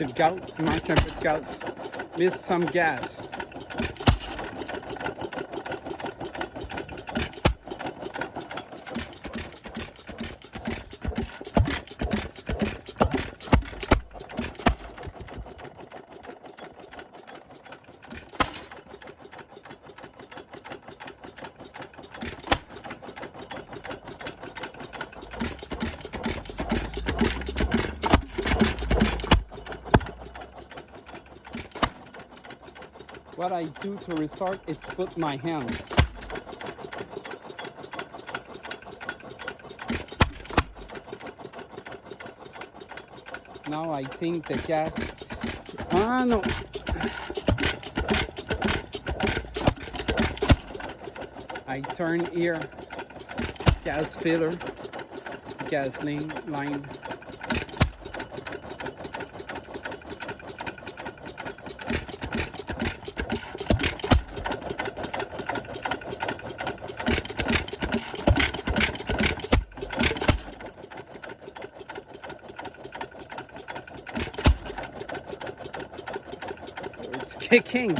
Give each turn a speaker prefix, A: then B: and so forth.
A: to Gauss, Martin with Gauss, with some gas. What I do to restart, it's put my hand. Now I think the gas, no. I turn here, gas filler, gasoline line. It's kicking.